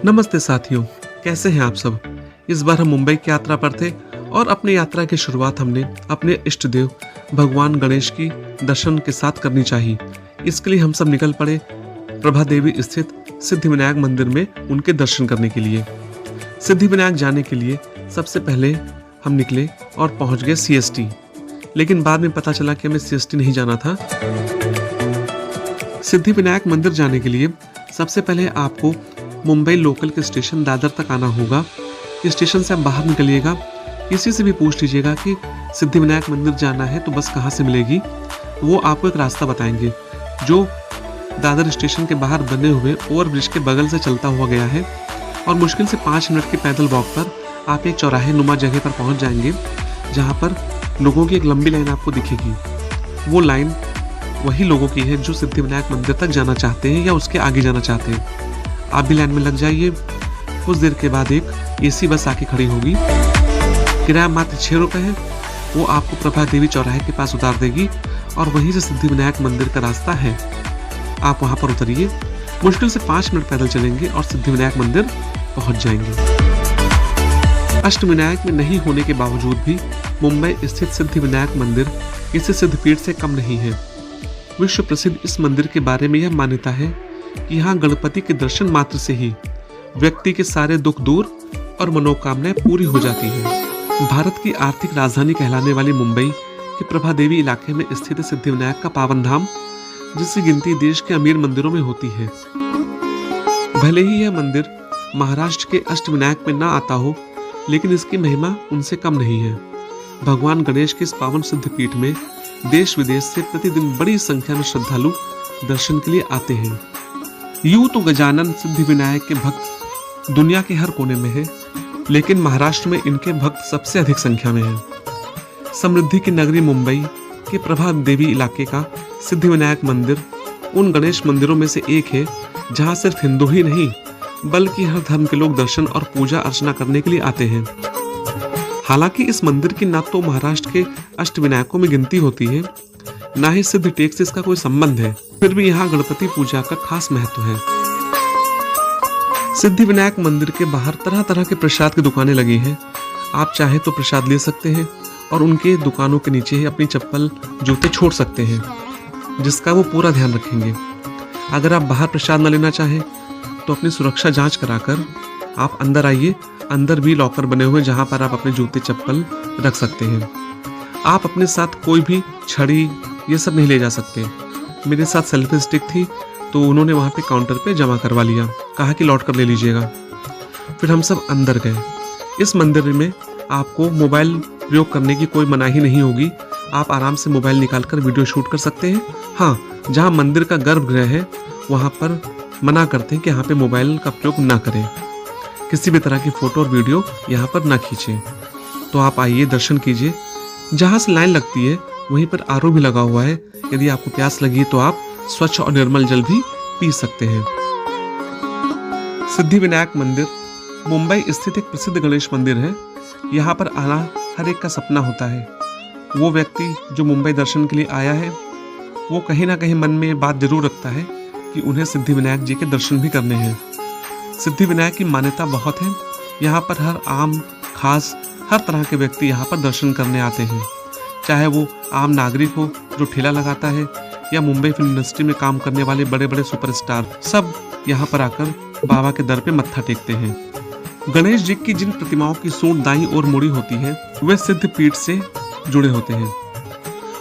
नमस्ते साथियों, कैसे हैं आप सब। इस बार हम मुंबई की यात्रा पर थे और अपनी यात्रा की शुरुआत हमने अपने इष्ट देव भगवान गणेश की दर्शन के साथ करनी चाहिए। इसके लिए हम सब निकल पड़े प्रभा देवी स्थित सिद्धिविनायक मंदिर में उनके दर्शन करने के लिए। सिद्धिविनायक जाने के लिए सबसे पहले हम निकले और पहुंच गए CST, लेकिन बाद में पता चला कि हमें CST नहीं जाना था। सिद्धिविनायक मंदिर जाने के लिए सबसे पहले आपको मुंबई लोकल के स्टेशन दादर तक आना होगा। स्टेशन से आप बाहर निकलिएगा, किसी से भी पूछ लीजिएगा कि सिद्धिविनायक मंदिर जाना है तो बस कहाँ से मिलेगी। वो आपको एक रास्ता बताएंगे जो दादर स्टेशन के बाहर बने हुए ओवरब्रिज के बगल से चलता हुआ गया है और मुश्किल से 5 मिनट के पैदल वॉक पर आप एक चौराहे नुमा जगह पर पहुंच जाएंगे, जहां पर लोगों की एक लंबी लाइन आपको दिखेगी। वो लाइन वही लोगों की है जो सिद्धिविनायक मंदिर तक जाना चाहते हैं या उसके आगे जाना चाहते हैं। आप भी लाइन में लग जाइए। कुछ देर के बाद एक AC बस आके खड़ी होगी। किराया मात्र 6 रुपये है। वो आपको प्रभा देवी चौराहे के पास उतार देगी और वहीं से सिद्धिविनायक मंदिर का रास्ता है। आप वहां पर उतरिए, मुश्किल से 5 मिनट पैदल चलेंगे और सिद्धिविनायक मंदिर पहुंच जाएंगे। अष्टविनायक में नहीं होने के बावजूद भी मुंबई स्थित सिद्धिविनायक मंदिर किसी सिद्धपीठ से कम नहीं है। विश्व प्रसिद्ध इस मंदिर के बारे में यह मान्यता है कि यहाँ गणपति के दर्शन मात्र से ही व्यक्ति के सारे दुख दूर और मनोकामनाएं पूरी हो जाती हैं। भारत की आर्थिक राजधानी कहलाने वाली मुंबई के प्रभा देवी इलाके में स्थित सिद्धिविनायक का पावन धाम, जिसकी गिनती देश के अमीर मंदिरों में होती है। भले ही यह मंदिर महाराष्ट्र के अष्टविनायक में ना आता हो, लेकिन इसकी महिमा उनसे कम नहीं है। भगवान गणेश के इस पावन सिद्धपीठ में देश विदेश से प्रतिदिन बड़ी संख्या में श्रद्धालु दर्शन के लिए आते हैं। यूं तो गजानन सिद्धिविनायक के भक्त दुनिया के हर कोने में है, लेकिन महाराष्ट्र में इनके भक्त सबसे अधिक संख्या में हैं। समृद्धि की नगरी मुंबई के प्रभा देवी इलाके का सिद्धिविनायक मंदिर उन गणेश मंदिरों में से एक है जहां सिर्फ हिंदू ही नहीं बल्कि हर धर्म के लोग दर्शन और पूजा अर्चना करने के लिए आते हैं। हालांकि इस मंदिर की न तो महाराष्ट्र के अष्टविनायकों में गिनती होती है, ना ही सिद्धटेक से इसका कोई संबंध है, फिर भी यहाँ गणपति पूजा का खास महत्व है। सिद्धिविनायक मंदिर के बाहर तरह तरह के प्रसाद की दुकानें लगी हैं। आप चाहे तो प्रसाद ले सकते हैं और उनके दुकानों के नीचे ही अपनी चप्पल जूते छोड़ सकते हैं, जिसका वो पूरा ध्यान रखेंगे। अगर आप बाहर प्रसाद न लेना चाहें तो अपनी सुरक्षा जांच कराकर आप अंदर आइए। अंदर भी लॉकर बने हुए जहां पर आप अपने जूते चप्पल रख सकते हैं। आप अपने साथ कोई भी छड़ी ये सब नहीं ले जा सकते। मेरे साथ सेल्फी स्टिक थी तो उन्होंने वहां पे काउंटर पे जमा करवा लिया, कहा कि लौट कर ले लीजिएगा। फिर हम सब अंदर गए। इस मंदिर में आपको मोबाइल प्रयोग करने की कोई मनाही नहीं होगी। आप आराम से मोबाइल निकाल कर वीडियो शूट कर सकते हैं। हाँ, जहाँ मंदिर का गर्भगृह है वहाँ पर मना करते हैं कि यहाँ पे मोबाइल का प्रयोग ना करें। किसी भी तरह की फोटो और वीडियो यहाँ पर ना खींचें। तो आप आइए, दर्शन कीजिए। जहाँ से लाइन लगती है वहीं पर RO भी लगा हुआ है। यदि आपको प्यास लगी तो आप स्वच्छ और निर्मल जल भी पी सकते हैं। सिद्धिविनायक मंदिर मुंबई स्थित एक प्रसिद्ध गणेश मंदिर है। यहाँ पर आना हर एक का सपना होता है। वो व्यक्ति जो मुंबई दर्शन के लिए आया है वो कहीं ना कहीं मन में ये बात जरूर रखता है कि उन्हें सिद्धिविनायक जी के दर्शन भी करने हैं। सिद्धिविनायक की मान्यता बहुत है। यहाँ पर हर आम खास हर तरह के व्यक्ति यहाँ पर दर्शन करने आते हैं, चाहे वो आम नागरिक हो जो ठेला लगाता है या मुंबई फिल्म इंडस्ट्री में काम करने वाले बड़े बड़े सुपरस्टार, सब यहाँ पर आकर बाबा के दर पे मत्था टेकते हैं। गणेश जी की जिन प्रतिमाओं की सूंड दाईं ओर मुड़ी होती है वे सिद्धपीठ से जुड़े होते हैं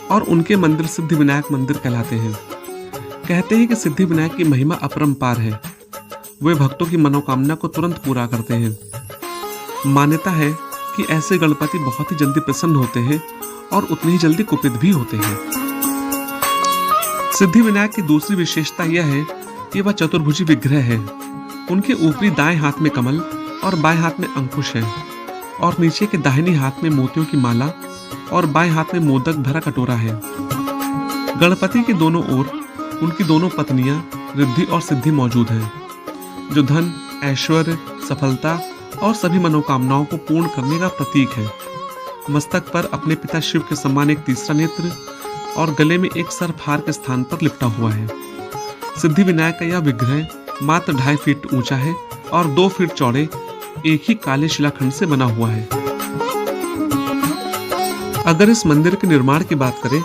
और उनके मंदिर सिद्धिविनायक मंदिर कहलाते हैं। कहते हैं कि सिद्धिविनायक की महिमा अपरंपार है। वे भक्तों की मनोकामना को तुरंत पूरा करते हैं। मान्यता है कि ऐसे गणपति बहुत ही जल्दी प्रसन्न होते हैं और उतनी ही जल्दी कुपित भी होते हैं। सिद्धिविनायक की दूसरी विशेषता यह है कि वह चतुर्भुजी विग्रह है। उनके ऊपरी दाएं हाथ में कमल और बाएं हाथ में अंकुश है और नीचे के दाहिने हाथ में मोतियों की माला और बाएं हाथ में मोदक भरा कटोरा है। गणपति के दोनों ओर उनकी दोनों पत्नियां रिद्धि और सिद्धि मौजूद हैं, जो धन, ऐश्वर्य, सफलता और सभी मनोकामनाओं को पूर्ण करने का प्रतीक है। मस्तक पर अपने पिता शिव के समान एक तीसरा नेत्र और गले में एक सर्पहार के स्थान पर लिपटा हुआ है। सिद्धिविनायक का यह विग्रह मात्र 2.5 फीट ऊंचा है और 2 फीट चौड़े एक ही काले शिलाखंड से बना हुआ है। अगर इस मंदिर के निर्माण की बात करें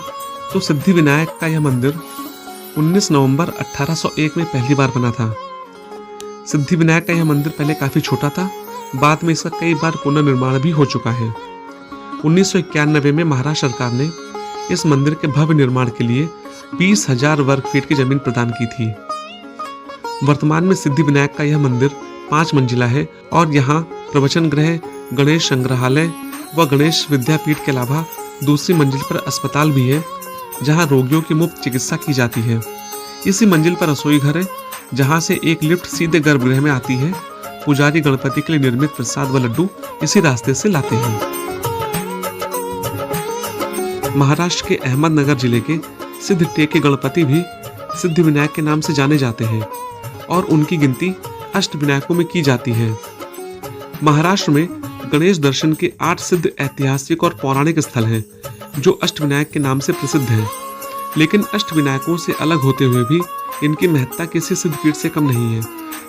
तो सिद्धिविनायक का यह मंदिर 19 नवंबर 1801 में पहली बार बना था। सिद्धिविनायक का यह मंदिर पहले काफी छोटा था, बाद में इसका कई बार पुनर्निर्माण भी हो चुका है। 1991 में महाराष्ट्र सरकार ने इस मंदिर के भव्य निर्माण के लिए 20,000 वर्ग फीट की जमीन प्रदान की थी। वर्तमान में सिद्धिविनायक का यह मंदिर 5 मंजिला है और यहाँ प्रवचन गृह, गणेश संग्रहालय व गणेश विद्यापीठ के अलावा दूसरी मंजिल पर अस्पताल भी है, जहाँ रोगियों की मुफ्त चिकित्सा की जाती है। इसी मंजिल पर रसोई घर है, जहाँ से एक लिफ्ट सीधे गर्भगृह में आती है। पुजारी गणपति के लिए निर्मित प्रसाद व लड्डू इसी रास्ते से लाते हैं। महाराष्ट्र के अहमदनगर जिले के सिद्धटेके गणपति भी सिद्धिविनायक के नाम से जाने जाते हैं और उनकी गिनती अष्टविनायकों में की जाती है। महाराष्ट्र में गणेश दर्शन के 8 सिद्ध ऐतिहासिक और पौराणिक स्थल हैं, जो अष्टविनायक के नाम से प्रसिद्ध हैं। लेकिन अष्टविनायकों से अलग होते हुए भी इनकी महत्ता किसी सिद्धपीठ से कम नहीं है।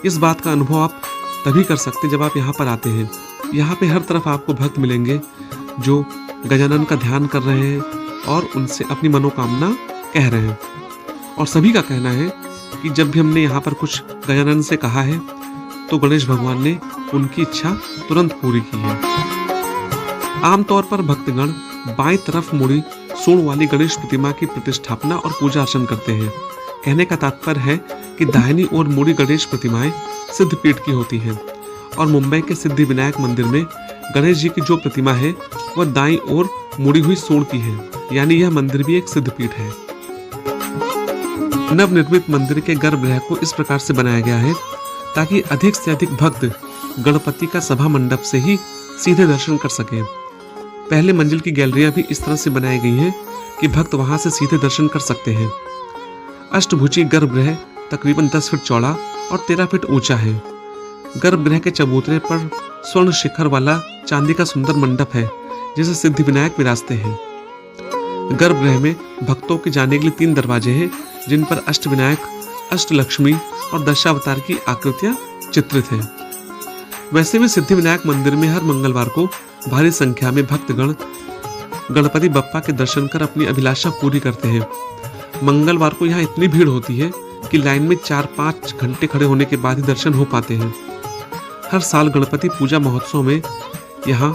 इस बात का अनुभव आप तभी कर सकते हैं जब आप यहाँ पर आते हैं। यहाँ पे हर तरफ आपको भक्त मिलेंगे जो गजानन का ध्यान कर रहे हैं और उनसे अपनी मनोकामना कह रहे हैं। और सभी का कहना है कि जब भी हमने यहाँ पर कुछ गजानन से कहा है तो गणेश भगवान ने उनकी इच्छा तुरंत पूरी की है। आमतौर पर भक्तगण बाईं तरफ मुड़ी सूंड वाली गणेश प्रतिमा की प्रतिष्ठापना और पूजा अर्चना करते हैं। कहने का तात्पर्य है कि दाहिनी ओर मुड़ी गणेश प्रतिमाएं सिद्धपीठ की होती हैं और मुंबई के सिद्धिविनायक मंदिर में गणेश जी की जो प्रतिमा है वह दाईं ओर मुड़ी हुई सूंड की है, यानी यह मंदिर भी एक सिद्धपीठ है। नवनिर्मित मंदिर के गर्भगृह को इस प्रकार से बनाया गया है ताकि अधिक से अधिक भक्त गणपति का सभा मंडप से ही सीधे दर्शन कर सकें। पहले मंजिल की गैलरियां भी इस तरह से बनाई गई हैं कि भक्त वहां से सीधे दर्शन कर सकते हैं। अष्टभुजी गर्भगृह तकरीबन 10 फीट चौड़ा और 13 फीट ऊंचा है। गर्भगृह के चबूतरे पर स्वर्ण शिखर वाला चांदी का सुंदर मंडप है, जिसे सिद्धिविनायक विराजते हैं। गर्भगृह में भक्तों के जाने के लिए 3 दरवाजे हैं, जिन पर अष्टविनायक, अष्टलक्ष्मी और दशावतार की आकृतियां चित्रित हैं। वैसे भी सिद्धिविनायक मंदिर में हर मंगलवार को भारी संख्या में भक्तगण गणपति बप्पा के दर्शन कर अपनी अभिलाषा पूरी करते हैं। मंगलवार को यहाँ इतनी भीड़ होती है कि लाइन में 4-5 घंटे खड़े होने के बाद ही दर्शन हो पाते हैं। हर साल गणपति पूजा महोत्सव में यहाँ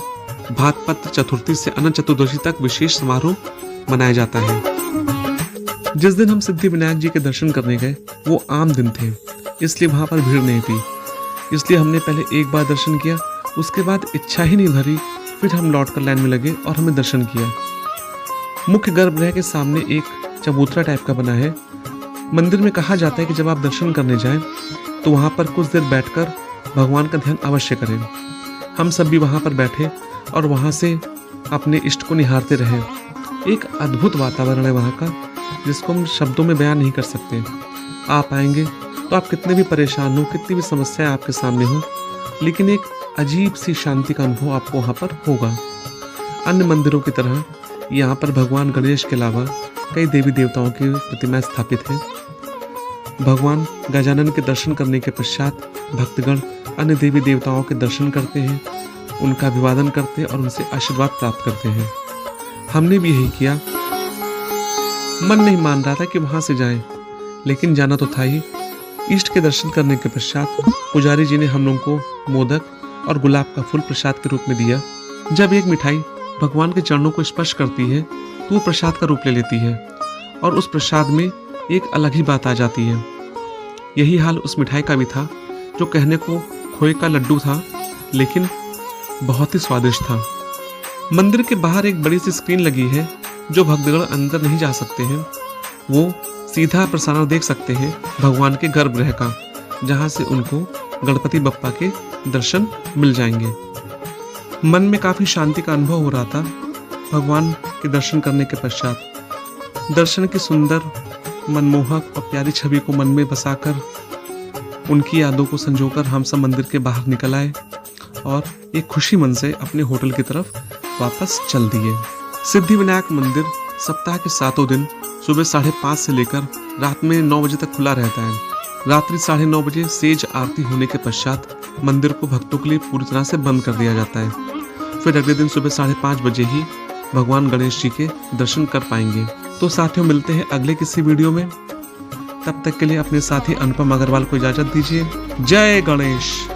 भातपत्र चतुर्थी से अनंत चतुर्दशी तक विशेष समारोह मनाया जाता है। जिस दिन हम सिद्धिविनायक जी के दर्शन करने गए वो आम दिन थे, इसलिए वहां पर भीड़ नहीं थी। इसलिए हमने पहले एक बार दर्शन किया, उसके बाद इच्छा ही नहीं भरी, फिर हम लौटकर लाइन में लगे और हमने दर्शन किया। मुख्य गर्भगृह के सामने एक चबूतरा टाइप का बना है। मंदिर में कहा जाता है कि जब आप दर्शन करने जाएं तो वहां पर कुछ देर बैठकर भगवान का ध्यान अवश्य करें। हम सब भी वहां पर बैठे और वहां से अपने इष्ट को निहारते रहे। एक अद्भुत वातावरण है वहां का, जिसको हम शब्दों में बयान नहीं कर सकते। आप आएंगे तो आप कितने भी परेशान हो, कितनी भी समस्याएं आपके सामने हो, लेकिन एक अजीब सी शांति का अनुभव आपको वहां पर होगा। अन्य मंदिरों की तरह यहाँ पर भगवान गणेश के अलावा कई देवी देवताओं की प्रतिमाएं स्थापित हैं। भगवान गजानन के दर्शन करने के पश्चात भक्तगण अन्य देवी देवताओं के दर्शन करते हैं, उनका अभिवादन करते हैं और उनसे आशीर्वाद प्राप्त करते हैं। हमने भी यही किया। मन नहीं मान रहा था कि वहां से जाएं, लेकिन जाना तो था ही। इष्ट के दर्शन करने के पश्चात पुजारी जी ने हम लोगों को मोदक और गुलाब का फूल प्रसाद के रूप में दिया। जब एक मिठाई भगवान के चरणों को स्पर्श करती है तो वो प्रसाद का रूप ले लेती है और उस प्रसाद में एक अलग ही बात आ जाती है। यही हाल उस मिठाई का भी था, जो कहने को खोए का लड्डू था, लेकिन बहुत ही स्वादिष्ट था। मंदिर के बाहर एक बड़ी सी स्क्रीन लगी है, जो भक्तगण अंदर नहीं जा सकते हैं। वो सीधा प्रसारण देख सकते हैं भगवान के गर्भगृह का, जहां से उनको गणपति बप्पा के दर्शन मिल जाएंगे। मन में काफी शांति का अनुभव हो रहा था भगवान के दर्शन करने के पश्चात। दर्शन की सुंदर, मनमोहक और प्यारी छवि को मन में बसाकर, उनकी यादों को संजोकर हम सब मंदिर के बाहर निकल आए और एक खुशी मन से अपने होटल की तरफ वापस चल दिए। सिद्धिविनायक मंदिर सप्ताह के 7 दिन सुबह 5:30 से लेकर रात में 9 बजे तक खुला रहता है। रात्रि 9:30 बजे सेज आरती होने के पश्चात मंदिर को भक्तों के लिए पूरी तरह से बंद कर दिया जाता है। फिर अगले दिन सुबह 5:30 बजे ही भगवान गणेश जी के दर्शन कर पाएंगे। तो साथियों, मिलते हैं अगले किसी वीडियो में। तब तक के लिए अपने साथी अनुपम अग्रवाल को इजाजत दीजिए। जय गणेश।